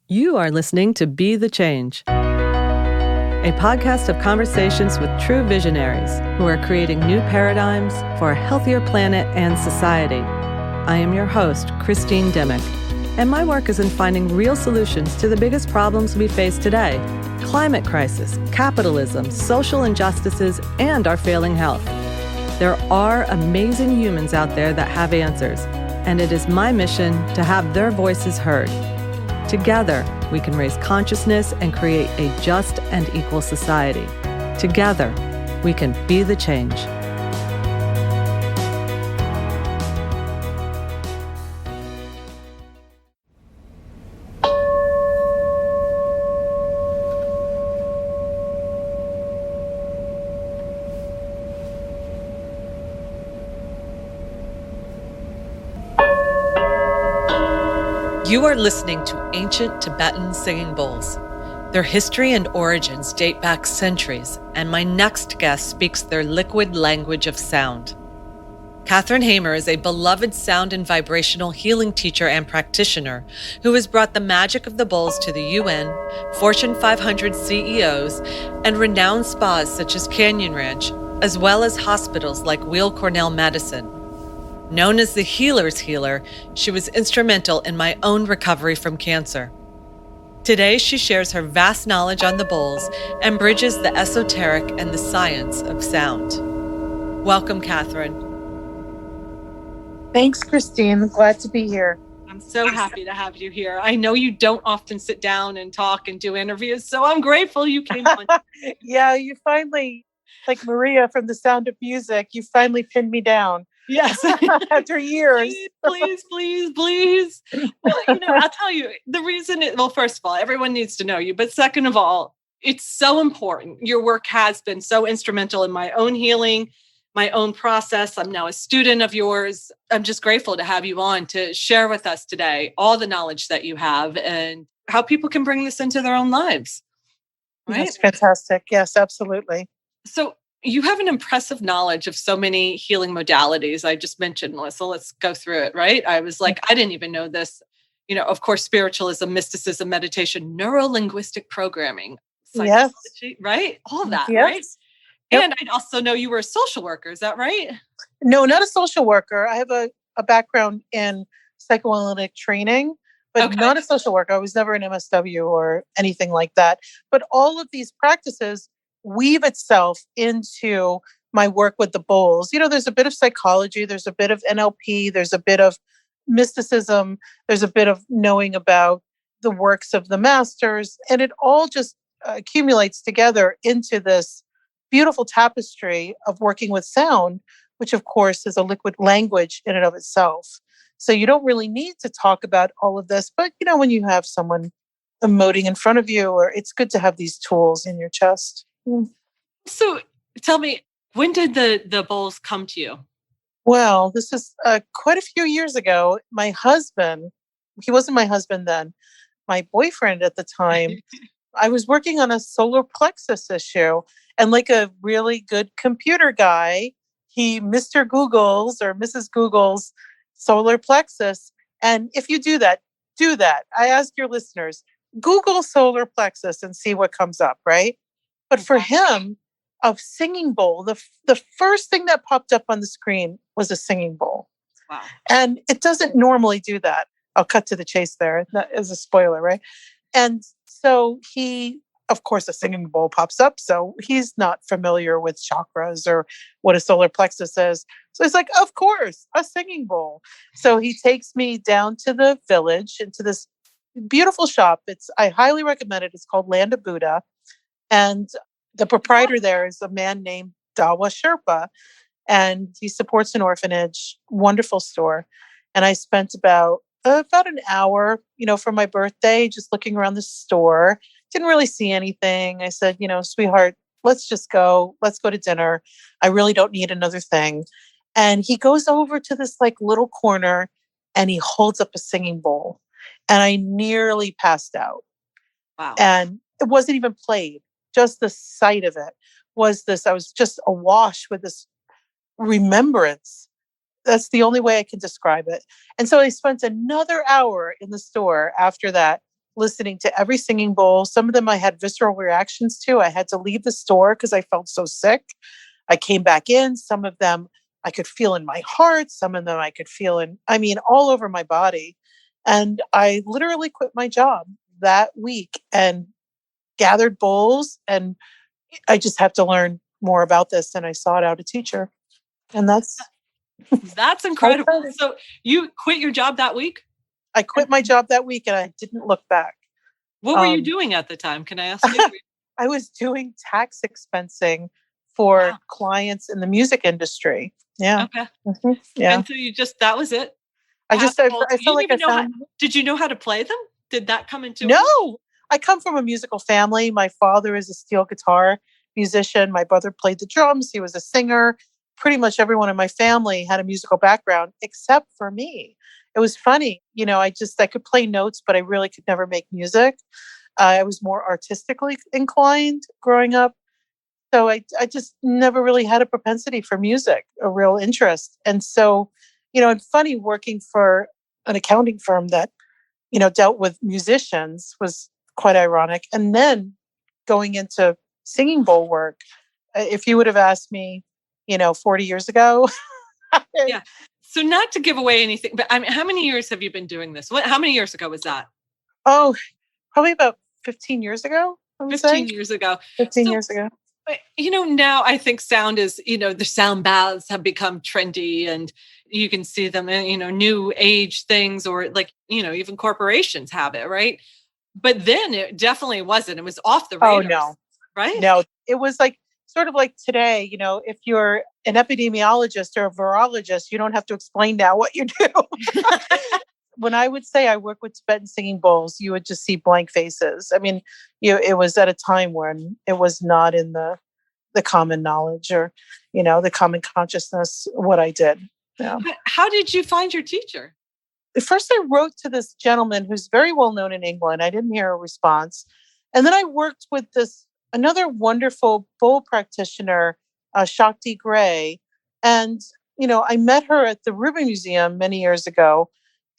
You are listening to Be the Change, a podcast of conversations with true visionaries who are creating new paradigms for a healthier planet and society. I am your host, Christine Dimick, and my work is in finding real solutions to the biggest problems we face today: climate crisis, capitalism, social injustices, and our failing health. There are amazing humans out there that have answers, and it is my mission to have their voices heard. Together, we can raise consciousness and create a just and equal society. Together, we can be the change. You are listening to ancient Tibetan singing bowls. Their history and origins date back centuries, and my next guest speaks their liquid language of sound. Katherine Hamer is a beloved sound and vibrational healing teacher and practitioner who has brought the magic of the bowls to the UN, Fortune 500 CEOs, and renowned spas such as Canyon Ranch, as well as hospitals like Weill Cornell Medicine. Known as the healer's healer, she was instrumental in my own recovery from cancer. Today, she shares her vast knowledge on the bowls and bridges the esoteric and the science of sound. Welcome, Katherine. Thanks, Christine. Glad to be here. I'm so happy to have you here. I know you don't often sit down and talk and do interviews, so I'm grateful you came on. Yeah, you finally, like Maria from The Sound of Music, you finally pinned me down. Yes. After years. Please. Well, I'll tell you, the reason first of all, everyone needs to know you. But second of all, it's so important. Your work has been so instrumental in my own healing, my own process. I'm now a student of yours. I'm just grateful to have you on to share with us today all the knowledge that you have and how people can bring this into their own lives. Right? That's fantastic. Yes, absolutely. So you have an impressive knowledge of so many healing modalities. I just mentioned, Melissa, let's go through it, right? I was like, I didn't even know this. Of course, spiritualism, mysticism, meditation, Neuro Linguistic Programming, psychology, yes. Right? All of that, yes. Right? Yep. And I also know you were a social worker. Is that right? No, not a social worker. I have a background in psychoanalytic training, but not a social worker. I was never an MSW or anything like that. But all of these practices weave itself into my work with the bowls. There's a bit of psychology, there's a bit of NLP, there's a bit of mysticism, there's a bit of knowing about the works of the masters, and it all just accumulates together into this beautiful tapestry of working with sound, which of course is a liquid language in and of itself. So you don't really need to talk about all of this, but when you have someone emoting in front of you, or it's good to have these tools in your chest. So tell me, when did the bowls come to you? Well, this is quite a few years ago. My husband, he wasn't my husband then, my boyfriend at the time, I was working on a solar plexus issue. And like a really good computer guy, he Mr. Googles or Mrs. Googles solar plexus. And if you do that. I ask your listeners, Google solar plexus and see what comes up, right? But for him, a singing bowl, the first thing that popped up on the screen was a singing bowl. Wow. And it doesn't normally do that. I'll cut to the chase there. That is a spoiler, right? And so of course, a singing bowl pops up. So he's not familiar with chakras or what a solar plexus is. So he's like, of course, a singing bowl. So he takes me down to the village into this beautiful shop. I highly recommend it. It's called Land of Buddha. And the proprietor there is a man named Dawa Sherpa, and he supports an orphanage. Wonderful store. And I spent about an hour, for my birthday, just looking around the store. Didn't really see anything. I said, sweetheart, let's just go. Let's go to dinner. I really don't need another thing. And he goes over to this little corner and he holds up a singing bowl. And I nearly passed out. Wow. And it wasn't even played. Just the sight of it was I was just awash with this remembrance. That's the only way I can describe it. And so I spent another hour in the store after that, listening to every singing bowl. Some of them I had visceral reactions to. I had to leave the store because I felt so sick. I came back in. Some of them I could feel in my heart. Some of them I could feel all over my body. And I literally quit my job that week and gathered bowls. And I just have to learn more about this. And I sought out a teacher. And that's incredible. So you quit your job that week? I quit my job that week and I didn't look back. What were you doing at the time? Can I ask you? I was doing tax expensing for clients in the music industry. Yeah. Okay. Mm-hmm. Yeah. And so that was it? I felt like I found... Did you know how to play them? Did that come into it? No. I come from a musical family. My father is a steel guitar musician. My brother played the drums. He was a singer. Pretty much everyone in my family had a musical background except for me. It was funny. I could play notes, but I really could never make music. I was more artistically inclined growing up. So I just never really had a propensity for music, a real interest. And so, and funny, working for an accounting firm that, dealt with musicians was quite ironic. And then going into singing bowl work, if you would have asked me, 40 years ago. Yeah. So not to give away anything, but how many years have you been doing this? How many years ago was that? Oh, probably about 15 years ago. 15 years ago. 15 years ago. Now I think sound is, the sound baths have become trendy and you can see them in, new age things or even corporations have it, right? But then it definitely wasn't. It was off the radar. Oh, no. Right? No, it was sort of like today, if you're an epidemiologist or a virologist, you don't have to explain now what you do. When I would say I work with Tibetan singing bowls, you would just see blank faces. I mean, it was at a time when it was not in the common knowledge or, the common consciousness, what I did. Yeah. How did you find your teacher? First, I wrote to this gentleman who's very well known in England. I didn't hear a response. And then I worked with another wonderful bowl practitioner, Shakti Gray. And, I met her at the Ruby Museum many years ago.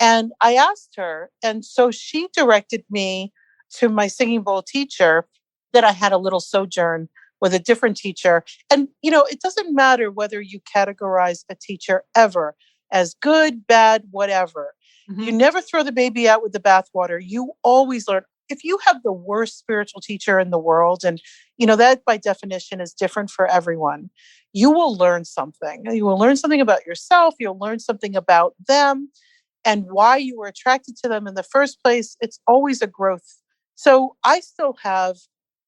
And I asked her, and so she directed me to my singing bowl teacher. That I had a little sojourn with a different teacher. And, it doesn't matter whether you categorize a teacher ever as good, bad, whatever. Mm-hmm. You never throw the baby out with the bathwater. You always learn. If you have the worst spiritual teacher in the world, and, that by definition is different for everyone, you will learn something. You will learn something about yourself. You'll learn something about them. And why you were attracted to them in the first place. It's always a growth. So I still have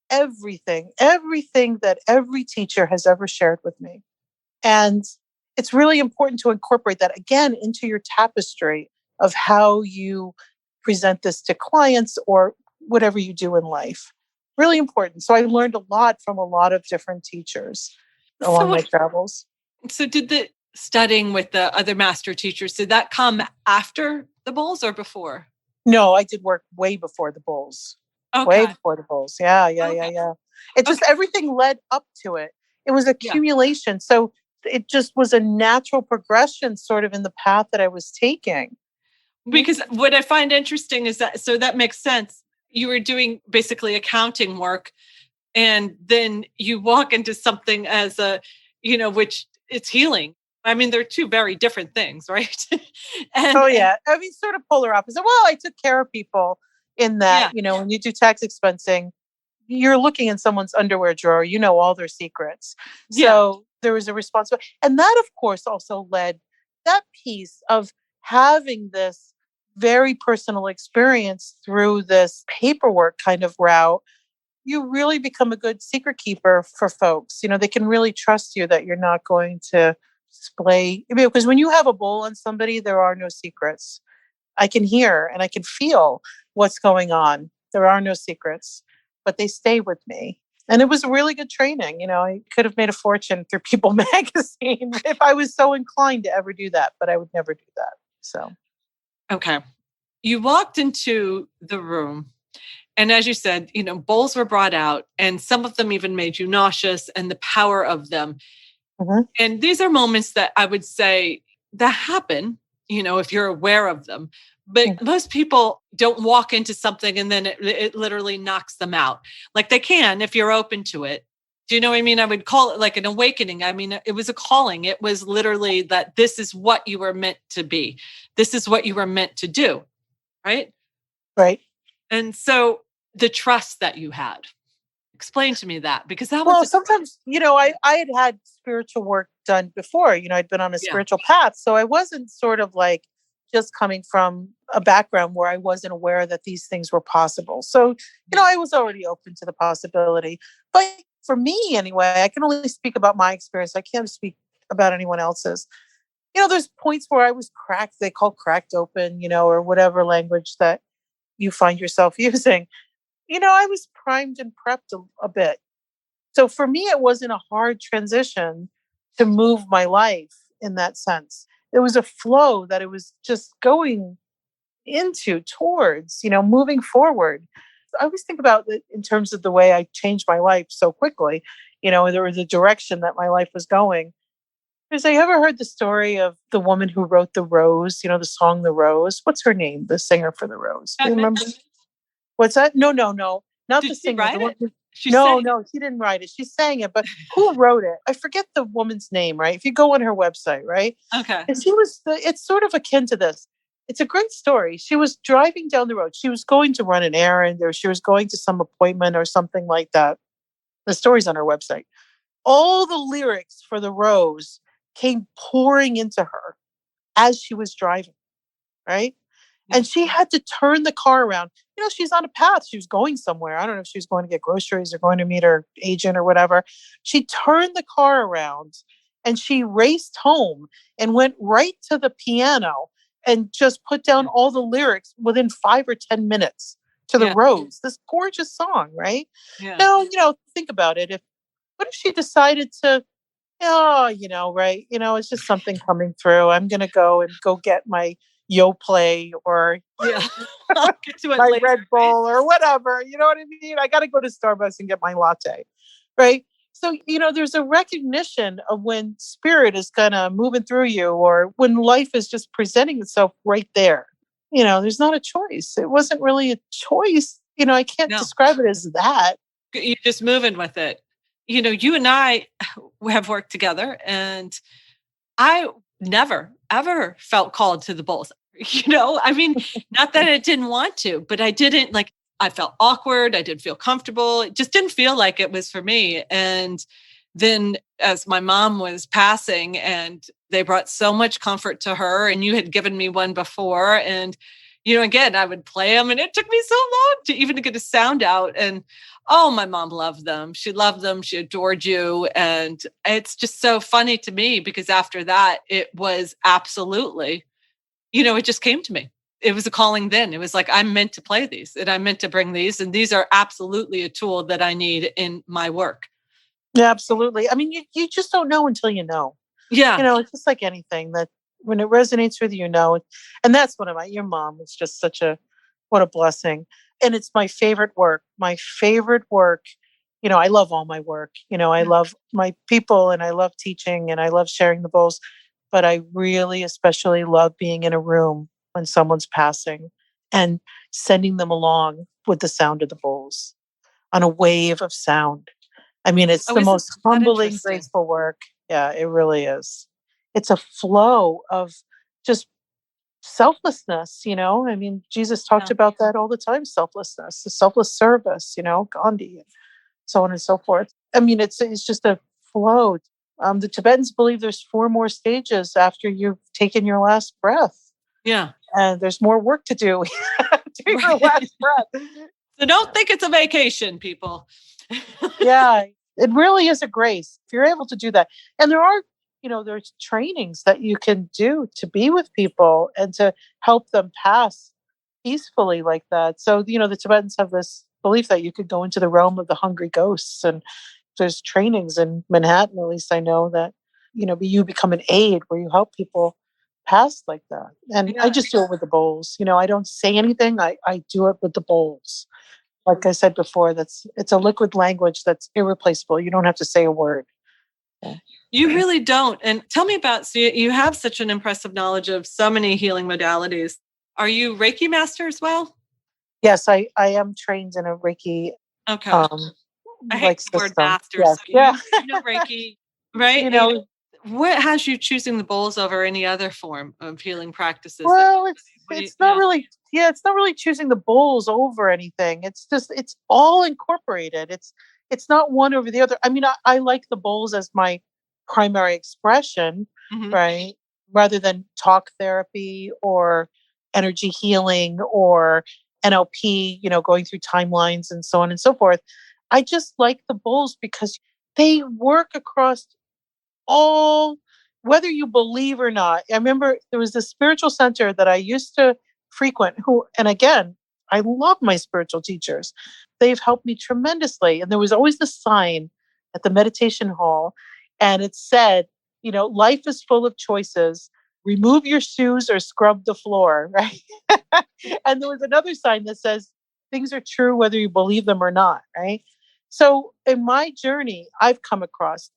everything that every teacher has ever shared with me. And it's really important to incorporate that again into your tapestry of how you present this to clients or whatever you do in life. Really important. So I learned a lot from a lot of different teachers along my travels. So did the studying with the other master teachers, did that come after the bowls or before? No, I did work way before the bowls. Okay. Way before the bowls. Yeah. It just, everything led up to it. It was accumulation. Yeah. So it just was a natural progression sort of in the path that I was taking. Because what I find interesting is that makes sense. You were doing basically accounting work and then you walk into something as which it's healing. I mean, they're two very different things, right? Sort of polar opposite. Well, I took care of people in that, when you do tax expensing, you're looking in someone's underwear drawer, all their secrets. So there was a responsibility. And that, of course, also led that piece of having this very personal experience through this paperwork kind of route. You really become a good secret keeper for folks. They can really trust you that you're not going to display, because when you have a bowl on somebody, there are no secrets. I can hear and I can feel what's going on. There are no secrets, but they stay with me. And it was a really good training. I could have made a fortune through People magazine if I was so inclined to ever do that, but I would never do that. So. Okay. You walked into the room and as you said, bowls were brought out and some of them even made you nauseous and the power of them. Mm-hmm. And these are moments that I would say that happen, if you're aware of them. But most people don't walk into something and then it literally knocks them out. Like they can if you're open to it. Do you know what I mean? I would call it like an awakening. I mean, it was a calling. It was literally that this is what you were meant to be. This is what you were meant to do. Right. Right. And so the trust that you had, explain to me that, because that Well, was, sometimes, I had spiritual work done before, I'd been on a spiritual path. So I wasn't sort of like just coming from a background where I wasn't aware that these things were possible. So, I was already open to the possibility. But for me, anyway, I can only speak about my experience. I can't speak about anyone else's. There's points where I was cracked, they call cracked open, or whatever language that you find yourself using. I was primed and prepped a bit. So for me, it wasn't a hard transition to move my life in that sense. It was a flow that it was just going towards, moving forward. I always think about it in terms of the way I changed my life so quickly, there was a direction that my life was going. Has I ever heard the story of the woman who wrote The Rose, the song The Rose? What's her name? The singer for The Rose. Do you remember? What's that? No. Not did the she singer. write it? No, she didn't write it. She sang it, but who wrote it? I forget the woman's name, right? If you go on her website, right? Okay. And it's sort of akin to this. It's a great story. She was driving down the road. She was going to run an errand or she was going to some appointment or something like that. The story's on her website. All the lyrics for The Rose came pouring into her as she was driving, right? And she had to turn the car around. She's on a path. She was going somewhere. I don't know if she was going to get groceries or going to meet her agent or whatever. She turned the car around and she raced home and went right to the piano and just put down all the lyrics within 5 or 10 minutes to The Rose, this gorgeous song, right? Yeah. Now, think about it. What if she decided to, right? It's just something coming through. I'm going to go get my Yoplait or I'll get to it my later, Red Bull or whatever. You know what I mean? I got to go to Starbucks and get my latte, right? So, there's a recognition of when spirit is kind of moving through you or when life is just presenting itself right there. There's not a choice. It wasn't really a choice. I can't describe it as that. You're just moving with it. You and I have worked together and I never, ever felt called to the bowls. I mean, not that I didn't want to, but I didn't I felt awkward. I didn't feel comfortable. It just didn't feel like it was for me. And then as my mom was passing and they brought so much comfort to her and you had given me one before and, again, I would play them and it took me so long to even get a sound out. And oh, my mom loved them. She loved them. She adored you. And it's just so funny to me because after that, it was absolutely, it just came to me. It was a calling then. It was like, I'm meant to play these and I'm meant to bring these. And these are absolutely a tool that I need in my work. Yeah, absolutely. I mean, you just don't know until you know. Yeah. It's just like anything that when it resonates with you, and that's what your mom was just what a blessing. And it's my favorite work. My favorite work. I love all my work. I love my people and I love teaching and I love sharing the bowls. But I really especially love being in a room when someone's passing and sending them along with the sound of the bowls on a wave of sound. I mean, it's the most humbling, graceful work. Yeah, it really is. It's a flow of just selflessness, I mean, Jesus talked about that all the time, selflessness, the selfless service, Gandhi, and so on and so forth. I mean, it's just a flow. The Tibetans believe there's 4 more stages after you've taken your last breath. Yeah. And there's more work to do after your last breath. So don't think it's a vacation, people. Yeah, it really is a grace if you're able to do that. And there are, there's trainings that you can do to be with people and to help them pass peacefully like that. So, the Tibetans have this belief that you could go into the realm of the hungry ghosts. And there's trainings in Manhattan, at least I know that, you become an aide where you help people pass like that. And I just do it with the bowls. I don't say anything. I do it with the bowls. Like I said before, it's a liquid language that's irreplaceable. You don't have to say a word. Yeah. You really don't. And tell me about, so you have such an impressive knowledge of so many healing modalities. Are you Reiki master as well? Yes, I am trained in a Reiki Okay. I hate like the word system. master. Yes. So Yeah. you know Reiki, right? You know, What has you choosing the bowls over any other form of healing practices? well, What do you, it's not yeah. really, it's not really choosing the bowls over anything. It's just it's all incorporated. It's not one over the other. I mean, I like the bowls as my primary expression, Mhm. right? Rather than talk therapy or energy healing or NLP, going through timelines and so on and so forth. I just like the bowls because they work across all, whether you believe or not. I remember there was this spiritual center that I used to frequent and again, I love my spiritual teachers. They've helped me tremendously. And there was always the sign at the meditation hall, and it said, life is full of choices. Remove your shoes or scrub the floor, right? And there was another sign that says, things are true whether you believe them or not, right? So in my journey, I've come across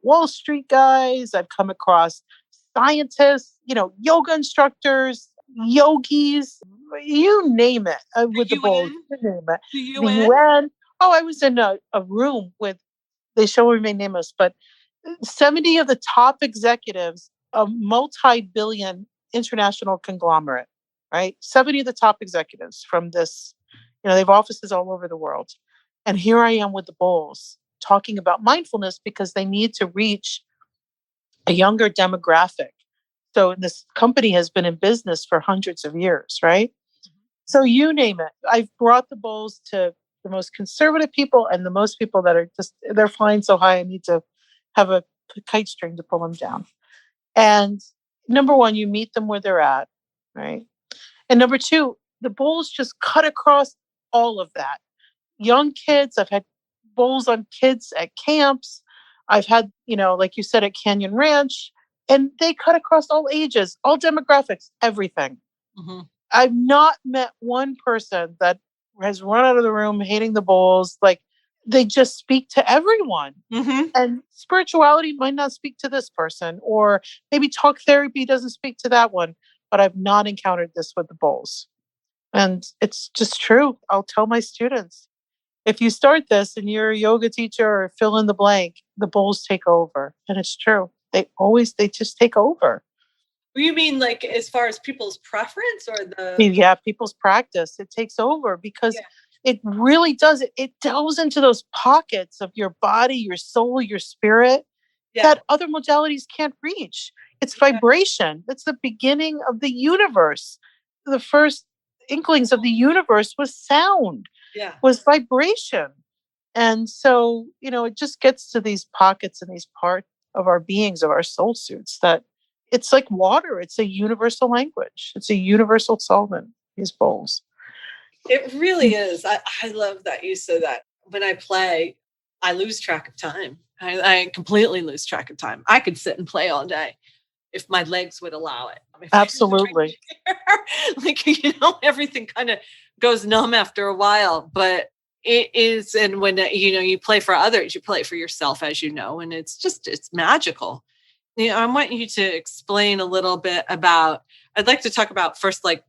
Wall Street guys. I've come across scientists, yoga instructors, yogis, you name it, with the bowls, UN? you name it. The The UN? UN. Oh, I was in a room with, they shall remain nameless, but 70 of the top executives, a multi-billion international conglomerate, right? 70 of the top executives from this, they have offices all over the world. And here I am with the bowls talking about mindfulness because they need to reach a younger demographic. So this company has been in business for hundreds of years, right? So you name it. I've brought the bowls to the most conservative people and the most people that are just, they're flying so high, I need to have a kite string to pull them down. And number one, you meet them where they're at, right? And number two, the bowls just cut across all of that. Young kids, I've had bowls on kids at camps. I've had, like you said, at Canyon Ranch, and they cut across all ages, all demographics, everything. Mm-hmm. I've not met one person that has run out of the room hating the bowls. Like, they just speak to everyone. Mm-hmm. And spirituality might not speak to this person, or maybe talk therapy doesn't speak to that one, but I've not encountered this with the bowls. And it's just true. I'll tell my students, if you start this and you're a yoga teacher or fill in the blank, the bowls take over. And it's true. They just take over. You mean like as far as people's preference or the... Yeah, people's practice. It takes over because it really does. It delves into those pockets of your body, your soul, your spirit that other modalities can't reach. It's vibration. It's the beginning of the universe. The first inklings of the universe was sound, was vibration. And so, it just gets to these pockets and these parts of our beings, of our soul suits, that it's like water. It's a universal language. It's a universal solvent, these bowls. It really is. I love that you said that. When I play, I lose track of time. I completely lose track of time. I could sit and play all day if my legs would allow it. Absolutely. Like, everything kind of goes numb after a while, but it is. And when, you play for others, you play for yourself, as you know, and it's magical. I want you to explain a little bit about, I'd like to talk about first, like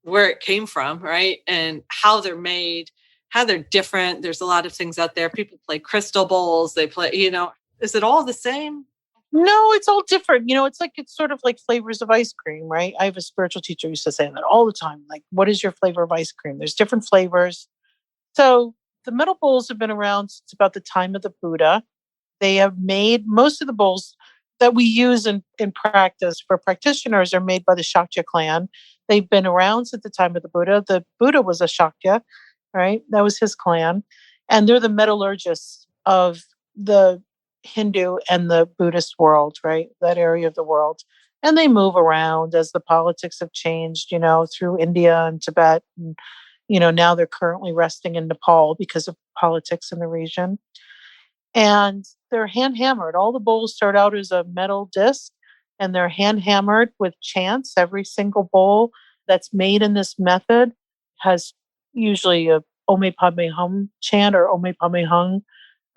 where it came from, right? And how they're made, how they're different. There's a lot of things out there. People play crystal bowls. They play, is it all the same? No, it's all different. It's sort of like flavors of ice cream, right? I have a spiritual teacher who used to say that all the time. Like, what is your flavor of ice cream? There's different flavors. So the metal bowls have been around since about the time of the Buddha. They have made most of the bowls that we use in practice for practitioners are made by the Shakya clan. They've been around since the time of the Buddha. The Buddha was a Shakya, right? That was his clan. And they're the metallurgists of the Hindu and the Buddhist world, right? That area of the world. And they move around as the politics have changed, through India and Tibet. And, now they're currently resting in Nepal because of politics in the region. And they're hand hammered. All the bowls start out as a metal disc, and they're hand hammered with chants. Every single bowl that's made in this method has usually a Ome Padme Hum chant or Ome Padme Hum,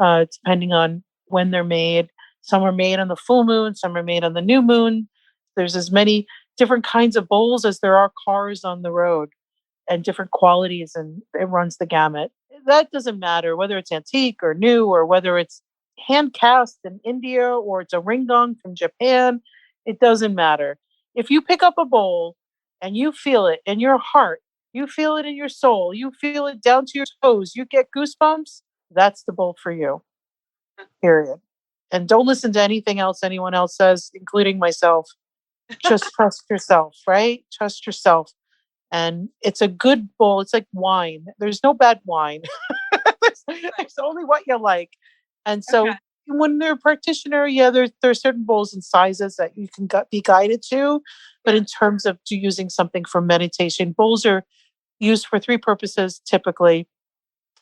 depending on when they're made. Some are made on the full moon, some are made on the new moon. There's as many different kinds of bowls as there are cars on the road, and different qualities, and it runs the gamut. That doesn't matter whether it's antique or new, or whether it's hand cast in India or it's a ringdong from Japan. It doesn't matter. If you pick up a bowl and you feel it in your heart, you feel it in your soul, you feel it down to your toes, you get goosebumps, that's the bowl for you. Period. And don't listen to anything else anyone else says, including myself. Just trust yourself, right? Trust yourself. And it's a good bowl. It's like wine. There's no bad wine. there's only what you like. And so when they're a practitioner, yeah, there are certain bowls and sizes that you can be guided to. But in terms of using something for meditation, bowls are used for three purposes typically: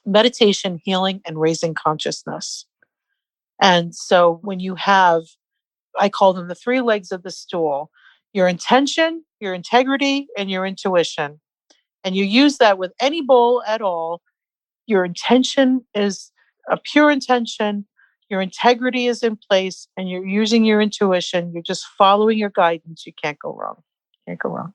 meditation, healing, and raising consciousness. And so when you have, I call them the three legs of the stool: your intention, your integrity, and your intuition. And you use that with any bowl at all. Your intention is a pure intention. Your integrity is in place, and you're using your intuition. You're just following your guidance. You can't go wrong. Can't go wrong.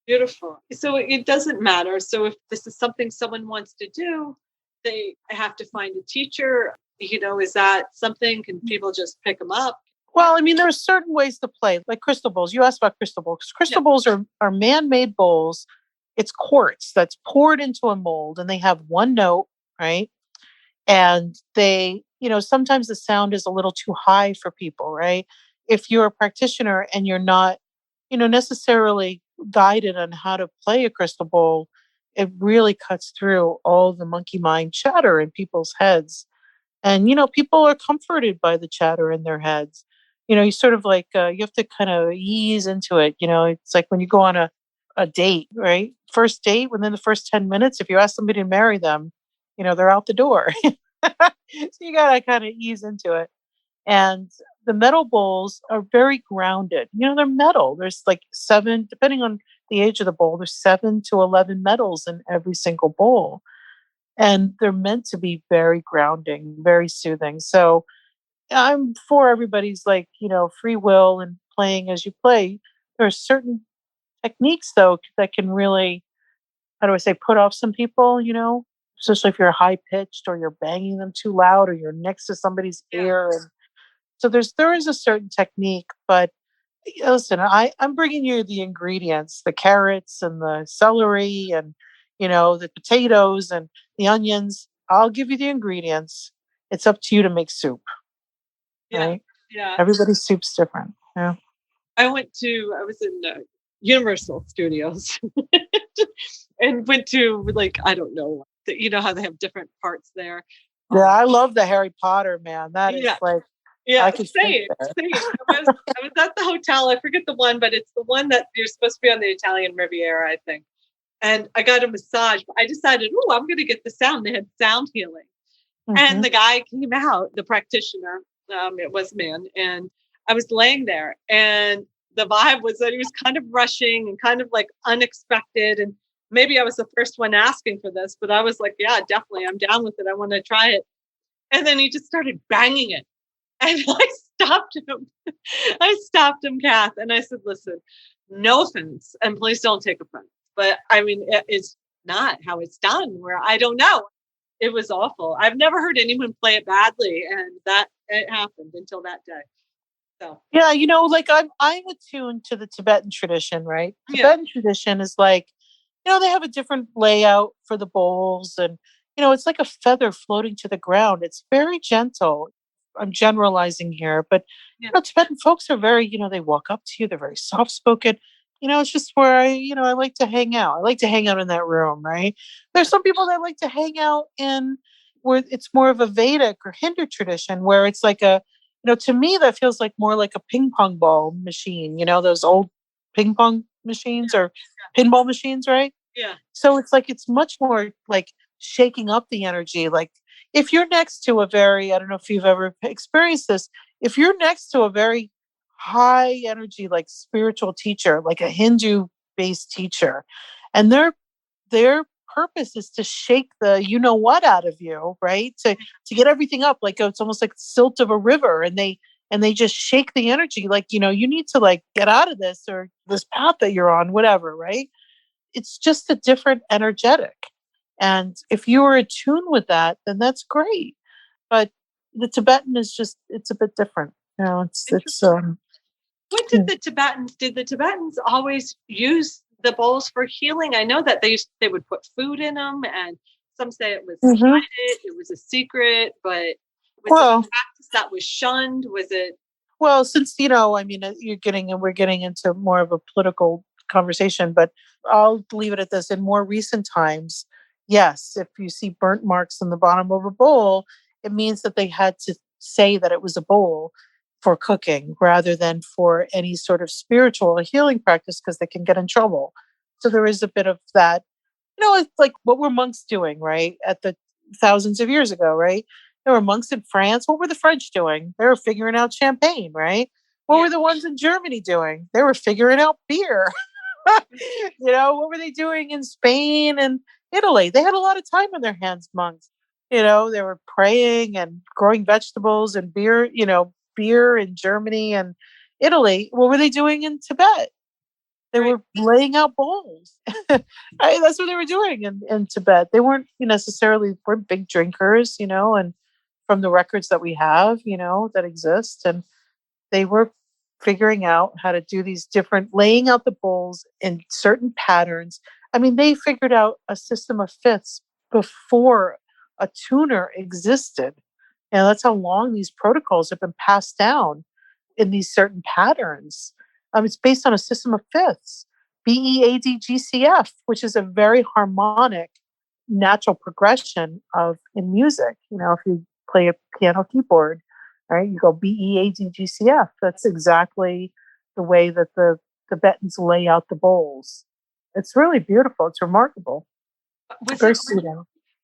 Beautiful. So it doesn't matter. So if this is something someone wants to do, they have to find a teacher. Is that something? Can people just pick them up? Well, I mean, there are certain ways to play, like crystal bowls. You asked about crystal bowls. Crystal bowls are man-made bowls. It's quartz that's poured into a mold, and they have one note, right? And they, sometimes the sound is a little too high for people, right? If you're a practitioner and you're not, necessarily guided on how to play a crystal bowl, it really cuts through all the monkey mind chatter in people's heads. And, people are comforted by the chatter in their heads. You sort of like, you have to kind of ease into it. It's like when you go on a date, right? First date, within the first 10 minutes, if you ask somebody to marry them, they're out the door. So you got to kind of ease into it. And the metal bowls are very grounded. They're metal. There's like 7, depending on the age of the bowl, there's 7 to 11 metals in every single bowl. And they're meant to be very grounding, very soothing. So I'm for everybody's free will and playing as you play. There are certain techniques though that can really, how do I say, put off some people, especially if you're high pitched or you're banging them too loud or you're next to somebody's ear. And so there is a certain technique, but listen, I'm bringing you the ingredients, the carrots and the celery and, the potatoes and the onions. I'll give you the ingredients. It's up to you to make soup. Right? Yeah. Everybody's soup's different. Yeah. I was in Universal Studios and went to I don't know, how they have different parts there. Yeah, I love the Harry Potter, man. That is I could same. I was at the hotel. I forget the one, but it's the one that you're supposed to be on the Italian Riviera, I think. And I got a massage. I decided, I'm going to get the sound. They had sound healing. Mm-hmm. And the guy came out, the practitioner. It was a man. And I was laying there. And the vibe was that he was kind of rushing and kind of unexpected. And maybe I was the first one asking for this, but I was like, yeah, definitely. I'm down with it. I want to try it. And then he just started banging it. And I stopped him, Kath. And I said, listen, no offense. And please don't take offense. But I mean, it's not how it's done, where I don't know. It was awful. I've never heard anyone play it badly. And that it happened until that day. So yeah, I'm attuned to the Tibetan tradition, right? Tibetan tradition is they have a different layout for the bowls, and it's like a feather floating to the ground. It's very gentle. I'm generalizing here, but Tibetan folks are very, they walk up to you. They're very soft spoken. It's just where I like to hang out. I like to hang out in that room, right? There's some people that like to hang out in where it's more of a Vedic or Hindu tradition, where it's like to me, that feels more like a ping pong ball machine, those old ping pong machines or pinball machines, right? Yeah. So it's much more like shaking up the energy. Like if you're next to I don't know if you've ever experienced this, if you're next to a very high energy, spiritual teacher, like a Hindu based teacher, and their purpose is to shake the what out of you, right? To get everything up, it's almost like the silt of a river, and they and they just shake the energy like, you need to like get out of this or this path that you're on, whatever, right? It's just a different energetic. And if you are attuned with that, then that's great. But the Tibetan is just, it's a bit different. What did the Tibetans always use the bowls for healing? I know that they would put food in them, and some say it was it was a secret, but was it a practice that was shunned? Was it? Well, since, I mean, we're getting into more of a political conversation, but I'll leave it at this. In more recent times, yes, if you see burnt marks on the bottom of a bowl, it means that they had to say that it was a bowl for cooking rather than for any sort of spiritual or healing practice, because they can get in trouble. So there is a bit of that. It's like what were monks doing, right? At the thousands of years ago, right? There were monks in France. What were the French doing? They were figuring out champagne, right? What were the ones in Germany doing? They were figuring out beer. What were they doing in Spain and Italy? They had a lot of time on their hands, monks. They were praying and growing vegetables and beer in Germany and Italy. What were they doing in Tibet? They were laying out bowls. That's what they were doing in Tibet. They weren't weren't big drinkers, and from the records that we have, that exist. And they were figuring out how to do these different, laying out the bowls in certain patterns. I mean, they figured out a system of fifths before a tuner existed. That's how long these protocols have been passed down in these certain patterns. It's based on a system of fifths, BEADGCF, which is a very harmonic, natural progression in music. If you play a piano keyboard, right, you go BEADGCF. That's exactly the way that the Tibetans lay out the bowls. It's really beautiful. It's remarkable.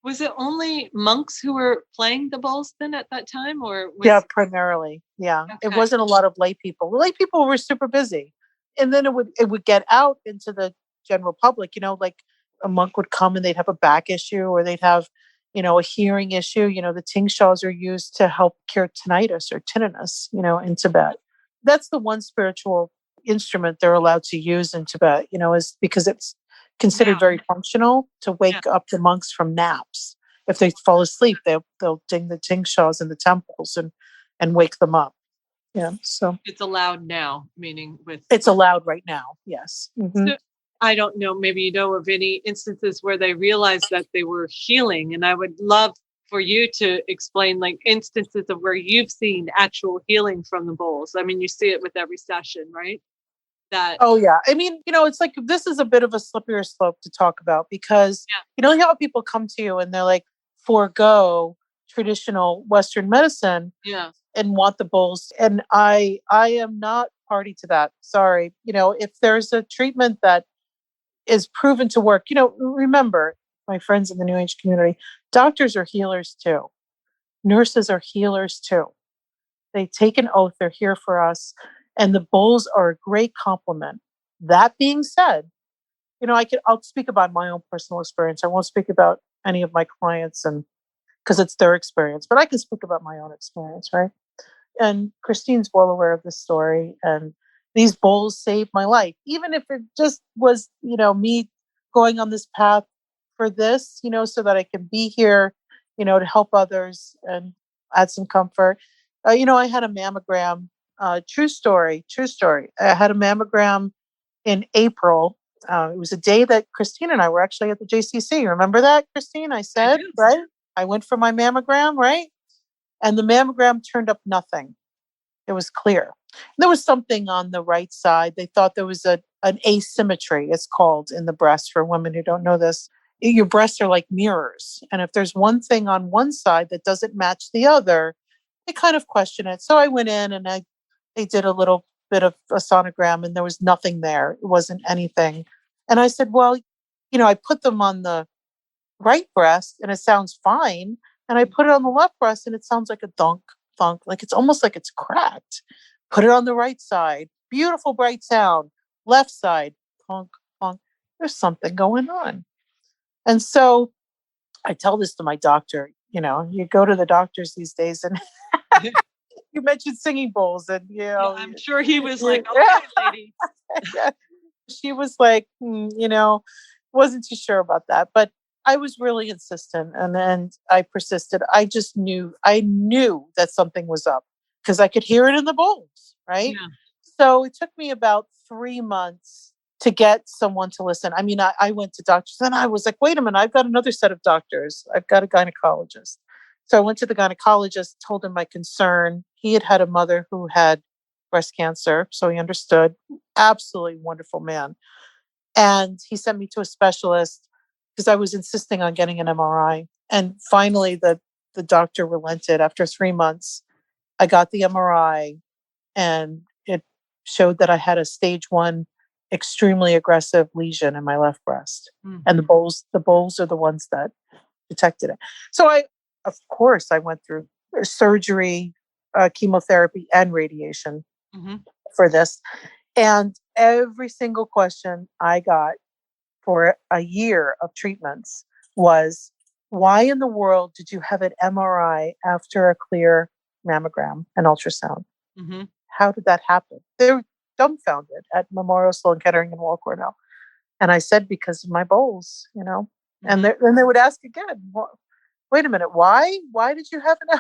Was it only monks who were playing the bowls then at that time, or primarily? Yeah, okay. It wasn't a lot of lay people. The lay people were super busy, and then it would get out into the general public. Like a monk would come and they'd have a back issue, or they'd have, a hearing issue. The tingshaws are used to help cure tinnitus or tinnitus. In Tibet, that's the one spiritual instrument they're allowed to use in Tibet. Is because it's considered very functional to wake up the monks from naps. If they fall asleep, they'll ding the tingshaws in the temples and wake them up. Yeah, so it's allowed now, meaning it's allowed right now. Yes. Mm-hmm. So, I don't know. Maybe you know of any instances where they realized that they were healing, and I would love for you to explain like instances of where you've seen actual healing from the bowls. I mean, you see it with every session, right? Oh yeah. I mean, it's like, this is a bit of a slippery slope to talk about, because how people come to you and they're like, forego traditional Western medicine and want the bowls. And I am not party to that. Sorry. If there's a treatment that is proven to work, remember, my friends in the New Age community, doctors are healers too. Nurses are healers too. They take an oath. They're here for us. And the bowls are a great complement. That being said, I'll speak about my own personal experience. I won't speak about any of my clients, and because it's their experience, but I can speak about my own experience, right? And Christine's well aware of this story, and these bowls saved my life. Even if it just was, me going on this path for this, so that I can be here, to help others and add some comfort. I had a mammogram. True story. I had a mammogram in April. It was a day that Christine and I were actually at the JCC. Remember that, Christine? I said, right? I went for my mammogram, right? And the mammogram turned up nothing. It was clear. There was something on the right side. They thought there was an asymmetry, it's called, in the breast. For women who don't know this, your breasts are like mirrors. And if there's one thing on one side that doesn't match the other, they kind of question it. So I went in and they did a little bit of a sonogram, and there was nothing there. It wasn't anything. And I said, well, I put them on the right breast and it sounds fine. And I put it on the left breast and it sounds like a thunk, thunk. Like it's almost like it's cracked. Put it on the right side. Beautiful, bright sound. Left side, thunk, thunk. There's something going on. And so I tell this to my doctor. You go to the doctors these days and you mentioned singing bowls, and Yeah, I'm sure he was like, okay, lady. yeah. She was like, wasn't too sure about that, but I was really insistent, and then I persisted. I knew that something was up because I could hear it in the bowls, right? Yeah. So it took me about 3 months to get someone to listen. I mean, I went to doctors, and I was like, wait a minute, I've got another set of doctors. I've got a gynecologist. So I went to the gynecologist, told him my concern. He had a mother who had breast cancer, so he understood. Absolutely wonderful man. And he sent me to a specialist because I was insisting on getting an MRI. And finally, the doctor relented. After 3 months, I got the MRI, and it showed that I had a stage 1 extremely aggressive lesion in my left breast. And the bowls are the ones that detected it. So of course, I went through surgery, chemotherapy, and radiation Mm-hmm. for this. And every single question I got for a year of treatments was, why in the world did you have an MRI after a clear mammogram and ultrasound? Mm-hmm. How did that happen? They were dumbfounded at Memorial Sloan Kettering and Weill Cornell. And I said, because of my bowls, And then they would ask again, wait a minute, why? Why did you have an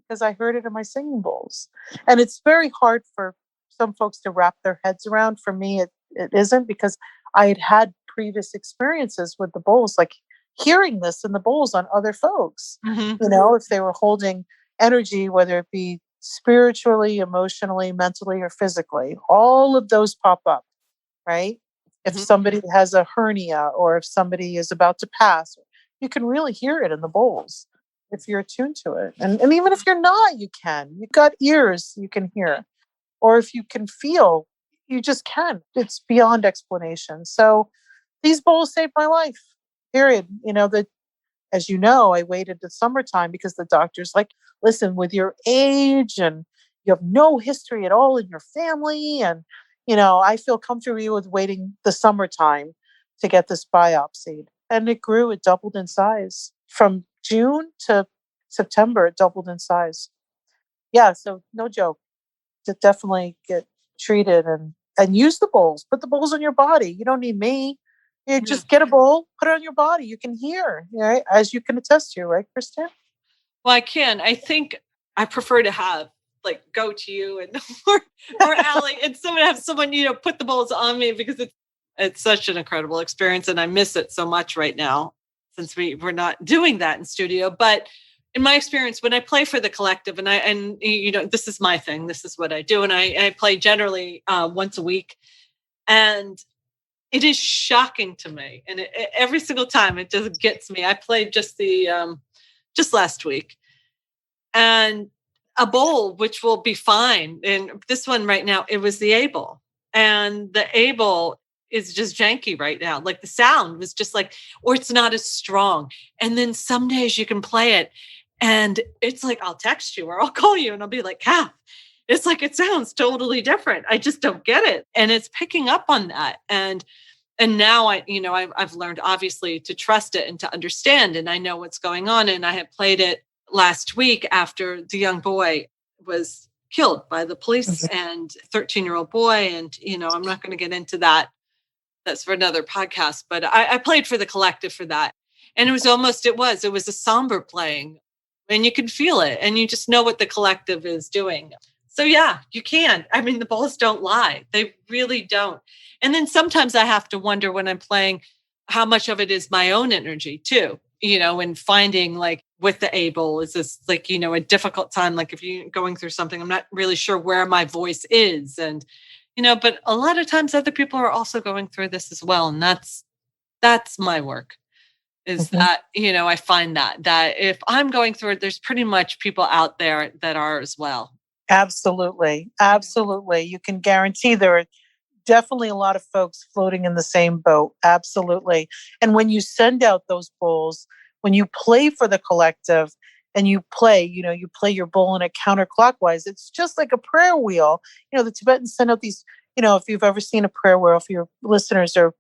because I heard it in my singing bowls. And it's very hard for some folks to wrap their heads around. For me, it isn't, because I had previous experiences with the bowls, like hearing this in the bowls on other folks, Mm-hmm. if they were holding energy, whether it be spiritually, emotionally, mentally, or physically, all of those pop up, right? If Mm-hmm. somebody has a hernia, or if somebody is about to pass, you can really hear it in the bowls if you're attuned to it. And even if you're not, you can. You've got ears, you can hear. Or if you can feel, you just can. It's beyond explanation. So these bowls saved my life, period. As you know, I waited the summertime because the doctor's like, listen, with your age and you have no history at all in your family. And, I feel comfortable with waiting the summertime to get this biopsied. And it grew, it doubled in size. From June to September, it doubled in size. Yeah, so no joke. To definitely get treated and use the bowls. Put the bowls on your body. You don't need me. You just get a bowl, put it on your body. You can hear, right? As you can attest to, right, Kristen? Well, I can. I think I prefer to have go to you and or Allie and have someone, put the bowls on me, because it's such an incredible experience, and I miss it so much right now since we're not doing that in studio. But in my experience, when I play for the collective, and this is my thing, this is what I do, and I play generally once a week, and it is shocking to me, and every single time it just gets me. I played just just last week, and a bowl, which will be fine. And this one right now, it was the A bowl, and the A bowl is just janky right now. Like the sound was just or it's not as strong. And then some days you can play it and it's like, I'll text you or I'll call you and I'll be like, it's like, it sounds totally different. I just don't get it. And it's picking up on that. And now I've learned obviously to trust it and to understand, and I know what's going on. And I had played it last week after the young boy was killed by the police, and 13-year-old boy. And, I'm not going to get into that. That's for another podcast, but I played for the collective for that. And it was a somber playing, and you can feel it, and you just know what the collective is doing. So yeah, you can. I mean, the bowls don't lie. They really don't. And then sometimes I have to wonder when I'm playing how much of it is my own energy too, and finding with the A bowl, is this a difficult time? Like if you're going through something, I'm not really sure where my voice is. And, but a lot of times other people are also going through this as well. And that's my work, is that, I find that if I'm going through it, there's pretty much people out there that are as well. Absolutely. Absolutely. You can guarantee there are definitely a lot of folks floating in the same boat. Absolutely. And when you send out those bowls, when you play for the collective and you play your bowl in a counterclockwise, it's just like a prayer wheel. The Tibetans send out these, if you've ever seen a prayer wheel, if your listeners are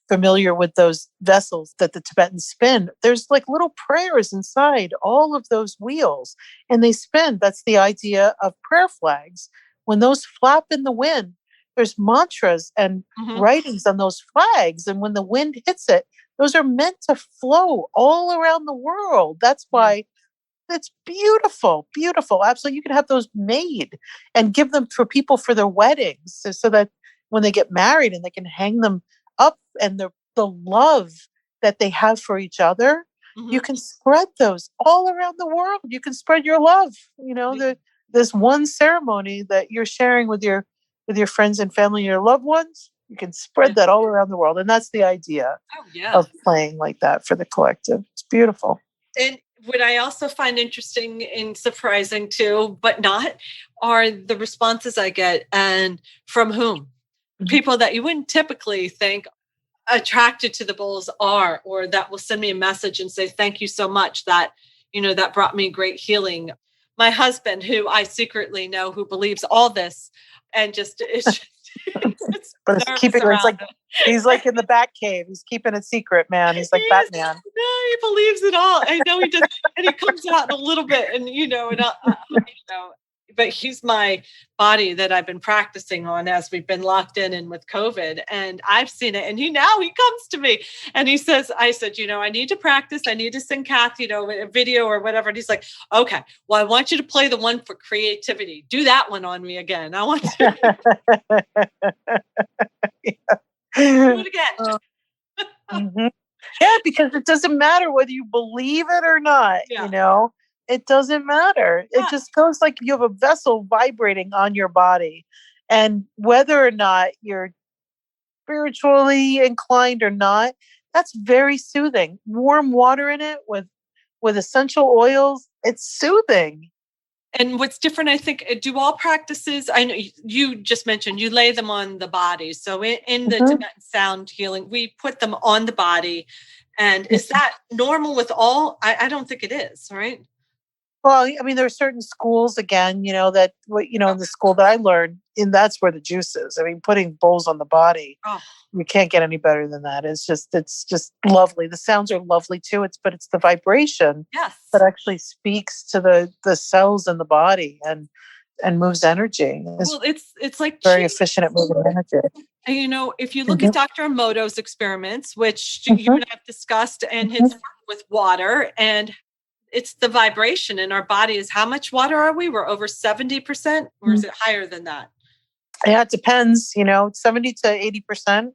familiar with those vessels that the Tibetans spin, there's like little prayers inside all of those wheels, and they spin. That's the idea of prayer flags. When those flap in the wind, there's mantras and writings on those flags. And when the wind hits it, those are meant to flow all around the world. That's why it's beautiful, beautiful. Absolutely. You can have those made and give them for people for their weddings so that when they get married and they can hang them up, and the love that they have for each other, you can spread those all around the world. You can spread your love. There's one ceremony that you're sharing with your friends and family, your loved ones. You can spread that all around the world. And that's the idea of playing like that for the collective. It's beautiful. And what I also find interesting and surprising too, but not, are the responses I get, and from whom? People that you wouldn't typically think attracted to the bowls are, or that will send me a message and say, thank you so much, that, that brought me great healing. My husband, who I secretly know, who believes all this, and it's but it's keeping it's like he's like in the back cave. He's keeping it secret, man. He's like Batman. No, he believes it all. I know he does, and he comes out in a little bit, and but he's my body that I've been practicing on as we've been locked in and with COVID, and I've seen it. And he comes to me and he says, I said, I need to practice. I need to send Kath, a video or whatever. And he's like, okay, well, I want you to play the one for creativity. Do that one on me again. I want to do it again. Yeah, because it doesn't matter whether you believe it or not, It doesn't matter. It just goes like you have a vessel vibrating on your body. And whether or not you're spiritually inclined or not, that's very soothing. Warm water in it with essential oils, it's soothing. And what's different, I think, do all practices, I know you just mentioned you lay them on the body. So in the Tibetan sound healing, we put them on the body. And is that normal with all? I don't think it is, right? Well, I mean, there are certain schools, again, that, in the school that I learned, and that's where the juice is. I mean, putting bowls on the body, you can't get any better than that. It's just lovely. The sounds are lovely too. But it's the vibration that actually speaks to the cells in the body and moves energy. It's like very efficient at moving energy. And, if you look at Dr. Emoto's experiments, which you and I have discussed, and his work with water, and it's the vibration in our body. Is how much water are we? We're over 70%, or is it higher than that? Yeah, it depends, 70 to 80%,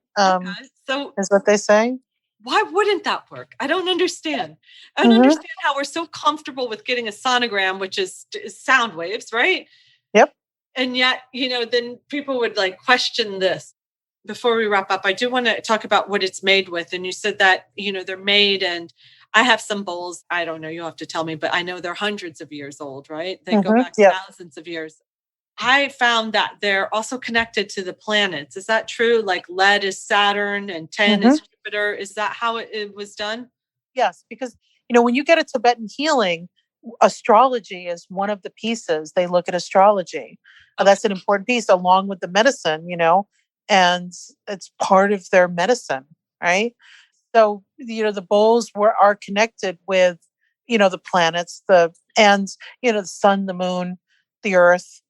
so is what they say. Why wouldn't that work? I don't understand. I don't understand how we're so comfortable with getting a sonogram, which is sound waves, right? Yep. And yet, then people would question this. Before we wrap up, I do want to talk about what it's made with. And you said that, they're made, and I have some bowls. I don't know. You'll have to tell me, but I know they're hundreds of years old, right? They go back thousands of years. I found that they're also connected to the planets. Is that true? Like lead is Saturn and 10 is Jupiter. Is that how it was done? Yes, because, when you get a Tibetan healing, astrology is one of the pieces. They look at astrology. That's an important piece along with the medicine, and it's part of their medicine, right? So, the bowls are connected with, the planets, the sun, the moon, the earth,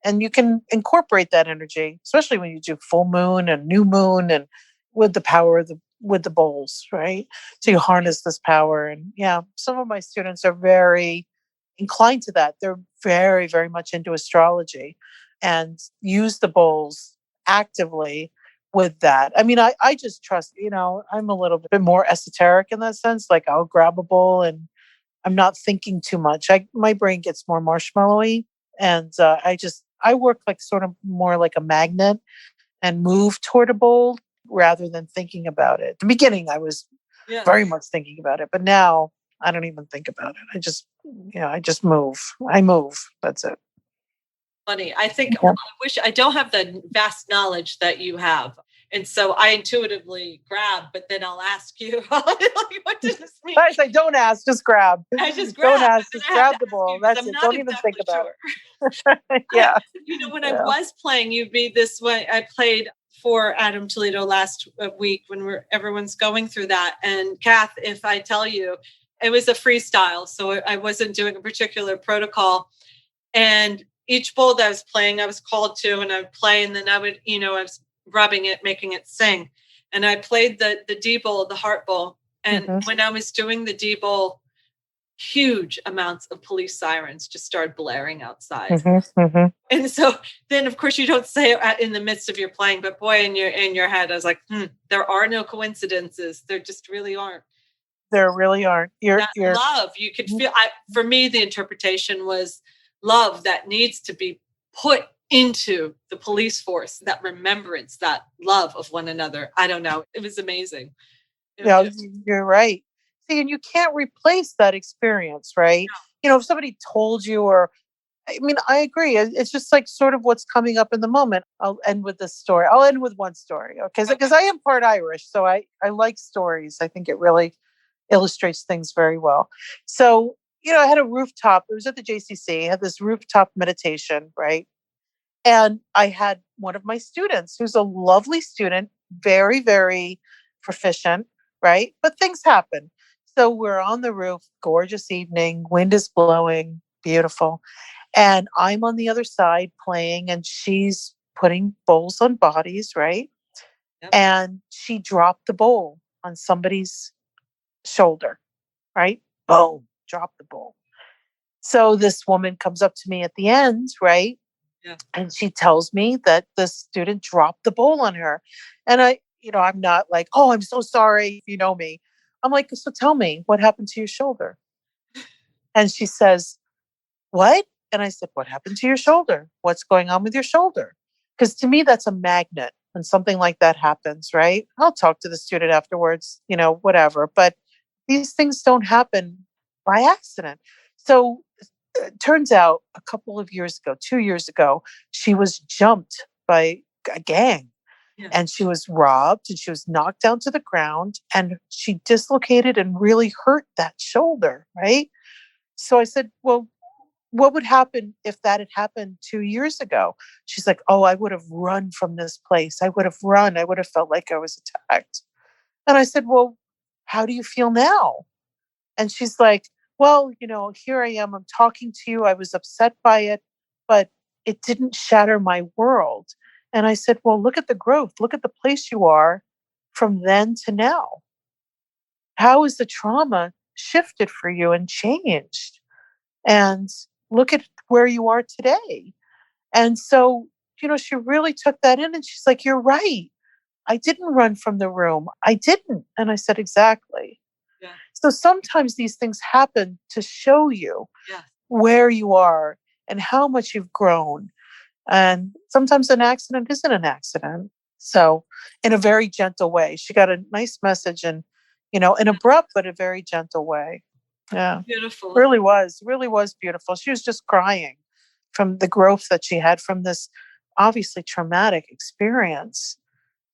and you can incorporate that energy, especially when you do full moon and new moon, and with the power of with the bowls, right? So you harness this power. And some of my students are very inclined to that. They're very, very much into astrology and use the bowls actively with that. I mean, I just trust, I'm a little bit more esoteric in that sense. Like I'll grab a bowl and I'm not thinking too much. My brain gets more marshmallowy, and I work like sort of more like a magnet and move toward a bowl rather than thinking about it. At the beginning, I was very much thinking about it, but now I don't even think about it. I just move. I move. That's it. Funny. I think I wish I don't have the vast knowledge that you have. And so I intuitively grab, but then I'll ask you, what does this mean? I say, don't ask, just grab. I just grab. Don't ask, just grab the ball. That's it. Don't even think about it. When I was playing, you'd be this way. I played for Adam Toledo last week when everyone's going through that. And Kath, if I tell you, it was a freestyle. So I wasn't doing a particular protocol. And each bowl that I was playing, I was called to, and I would play, and then I would, I was rubbing it, making it sing. And I played the D bowl, the heart bowl. And when I was doing the D bowl, huge amounts of police sirens just started blaring outside. And so then, of course, you don't say it in the midst of your playing, but boy, in your head, I was like, there are no coincidences. There just really aren't. There really aren't. You're love. You could feel. For me, the interpretation was love that needs to be put into the police force. That remembrance, that love of one another. I don't know. It was amazing. Yeah, you're right. See, and you can't replace that experience, right? No. If somebody told you, or I agree. It's just like sort of what's coming up in the moment. I'll end with this story. I'll end with one story, okay? Because I am part Irish, so I like stories. I think it really illustrates things very well. So, I had a rooftop. It was at the JCC. I had this rooftop meditation, right? And I had one of my students, who's a lovely student, very, very proficient, right? But things happen. So we're on the roof, gorgeous evening, wind is blowing, beautiful. And I'm on the other side playing, and she's putting bowls on bodies, right? Yep. And she dropped the bowl on somebody's shoulder, right? Boom, dropped the bowl. So this woman comes up to me at the end, right? Yeah. And she tells me that the student dropped the bowl on her. And I'm not like, oh, I'm so sorry, if you know me. I'm like, so tell me, what happened to your shoulder? And she says, what? And I said, what happened to your shoulder? What's going on with your shoulder? Because to me, that's a magnet when something like that happens, right? I'll talk to the student afterwards, whatever. But these things don't happen by accident. So it turns out a couple of years ago, 2 years ago, she was jumped by a gang. Yeah. And she was robbed, and she was knocked down to the ground, and she dislocated and really hurt that shoulder, right? So I said, well, what would happen if that had happened 2 years ago? She's like, oh, I would have run from this place. I would have run. I would have felt like I was attacked. And I said, well, how do you feel now? And she's like, well, here I am. I'm talking to you. I was upset by it, but it didn't shatter my world. And I said, well, look at the growth. Look at the place you are from then to now. How has the trauma shifted for you and changed? And look at where you are today. And so, she really took that in, and she's like, you're right. I didn't run from the room. I didn't. And I said, exactly. Yeah. So sometimes these things happen to show you where you are and how much you've grown. And sometimes an accident isn't an accident. So in a very gentle way, she got a nice message, and, an abrupt, but a very gentle way. Yeah. Beautiful. Really was beautiful. She was just crying from the growth that she had from this obviously traumatic experience.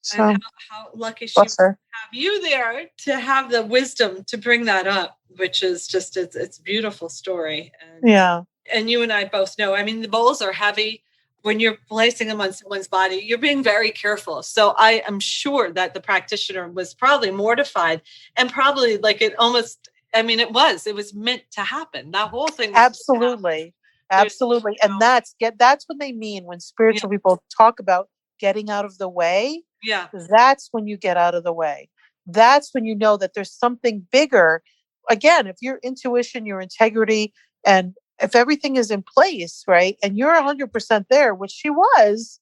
So and how lucky she was to have you there to have the wisdom to bring that up, which is just, it's a beautiful story. And you and I both know, the bowls are heavy. When you're placing them on someone's body, you're being very careful. So I am sure that the practitioner was probably mortified, and probably like it almost, it was meant to happen. That whole thing. Absolutely. Absolutely. And that's what they mean when spiritual people talk about getting out of the way. Yeah. That's when you get out of the way. That's when you know that there's something bigger. Again, if your intuition, your integrity, and if everything is in place, right, and you're 100% there, which she was,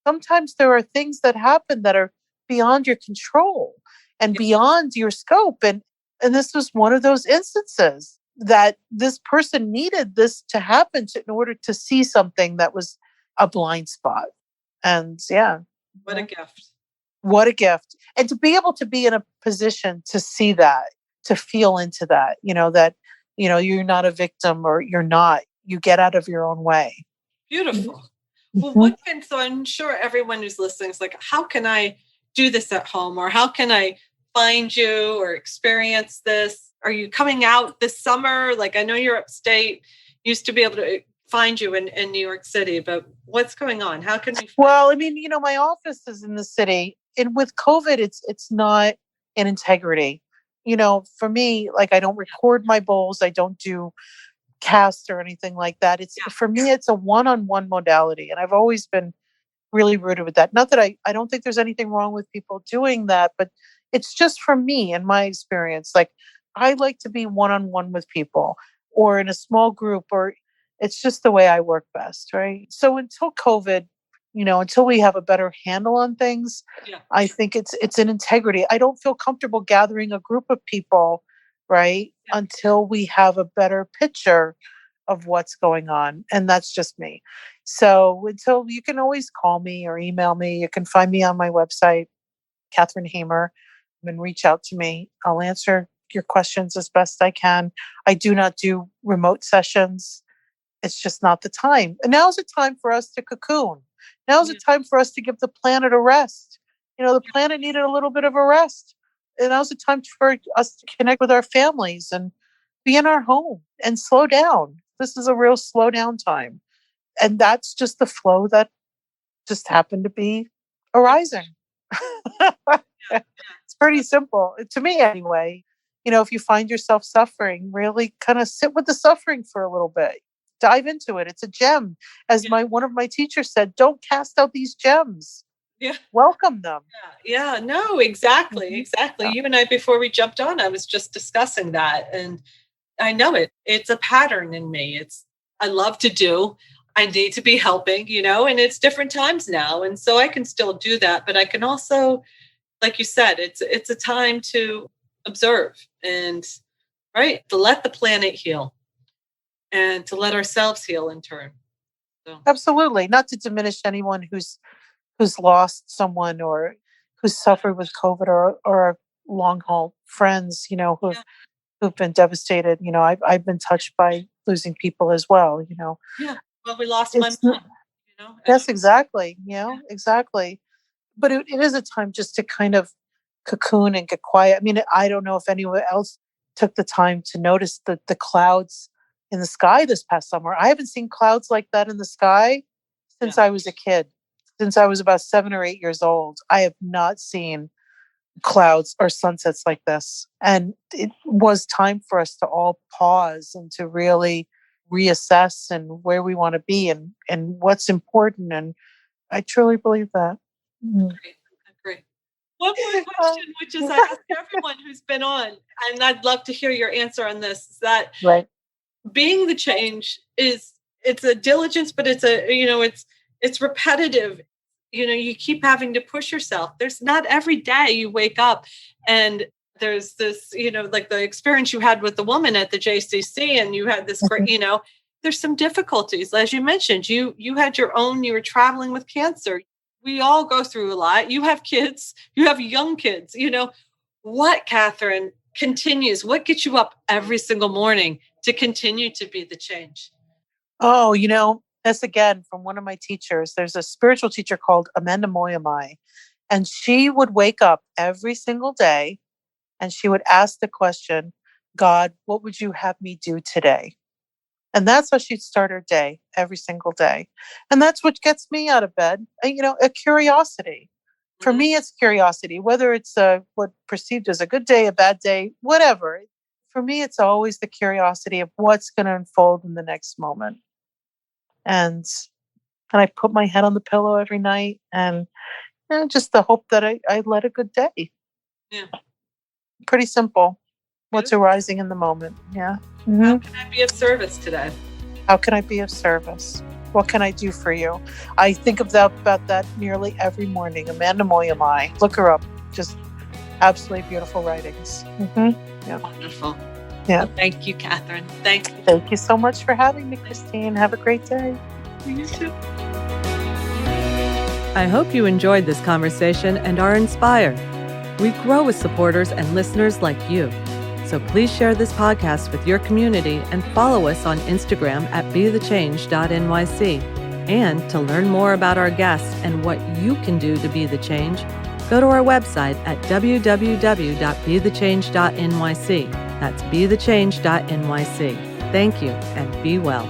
sometimes there are things that happen that are beyond your control and beyond your scope. And this was one of those instances that this person needed this to happen in order to see something that was a blind spot. And what a gift. What a gift. And to be able to be in a position to see that, to feel into that, that, you're not a victim, or you're not, you get out of your own way. Beautiful. Well, so I'm sure everyone who's listening is like, how can I do this at home? Or how can I find you or experience this? Are you coming out this summer? Like, I know you're upstate, used to be able to find you in New York City, but what's going on? How can we find Well, I mean, my office is in the city, and with COVID, it's not an integrity. For me, like, I don't record my bowls. I don't do casts or anything like that. For me, it's a one-on-one modality. And I've always been really rooted with that. Not that I don't think there's anything wrong with people doing that, but it's just for me and my experience. Like, I like to be one-on-one with people or in a small group, or it's just the way I work best, right? So until COVID, until we have a better handle on things, I think it's an integrity. I don't feel comfortable gathering a group of people, right, until we have a better picture of what's going on. And that's just me. So until, you can always call me or email me. You can find me on my website, Katherine Hamer, and reach out to me. I'll answer your questions as best I can. I do not do remote sessions. It's just not the time. And now's the time for us to cocoon. Now's the time for us to give the planet a rest. The planet needed a little bit of a rest. And now's the time for us to connect with our families and be in our home and slow down. This is a real slow down time. And that's just the flow that just happened to be arising. It's pretty simple, to me anyway. If you find yourself suffering, really kind of sit with the suffering for a little bit. Dive into it. It's a gem. As one of my teachers said, don't cast out these gems. Yeah. Welcome them. Yeah. No, exactly. Exactly. Yeah. You and I, before we jumped on, I was just discussing that. And I know it. It's a pattern in me. I love to do. I need to be helping, and it's different times now. And so I can still do that. But I can also, like you said, it's a time to observe and, right, to let the planet heal and to let ourselves heal in turn. So. Absolutely. Not to diminish anyone who's lost someone or who's suffered with COVID or long haul friends, who've been devastated. I've been touched by losing people as well, Yeah. Well, we lost my mom, Yes, exactly. Exactly. But it is a time just to kind of cocoon and get quiet. I mean, I don't know if anyone else took the time to notice the clouds in the sky this past summer. I haven't seen clouds like that in the sky since I was a kid. Since I was about 7 or 8 years old, I have not seen clouds or sunsets like this. And it was time for us to all pause and to really reassess and where we want to be and what's important. And I truly believe that. Great. One more question, which is I ask everyone who's been on, and I'd love to hear your answer on this, is that being the change it's a diligence, but it's repetitive. You keep having to push yourself. There's not every day you wake up and there's this, like the experience you had with the woman at the JCC, and you had this great, there's some difficulties. As you mentioned, you had you were traveling with cancer. We all go through a lot. You have kids, you have young kids, what, Katherine, continues? What gets you up every single morning to continue to be the change? Oh, that's again from one of my teachers. There's a spiritual teacher called Amanda Moyamai, and she would wake up every single day and she would ask the question, God, what would you have me do today? And that's how she'd start her day every single day. And that's what gets me out of bed. A curiosity. For me, it's curiosity, whether it's what perceived as a good day, a bad day, whatever. For me, it's always the curiosity of what's going to unfold in the next moment. And I put my head on the pillow every night and just the hope that I led a good day. Yeah. Pretty simple. What's arising in the moment. Yeah. Mm-hmm. How can I be of service today? How can I be of service? What can I do for you? I think about that nearly every morning. Amanda Moyamai. Look her up. Just absolutely beautiful writings. Mm-hmm. Yeah. Wonderful. Yeah. Well, thank you, Katherine. Thank you. Thank you so much for having me, Christine. Have a great day. You too. I hope you enjoyed this conversation and are inspired. We grow with supporters and listeners like you. So please share this podcast with your community and follow us on Instagram at bethechange.nyc. And to learn more about our guests and what you can do to be the change, go to our website at www.bethechange.nyc. That's bethechange.nyc. Thank you and be well.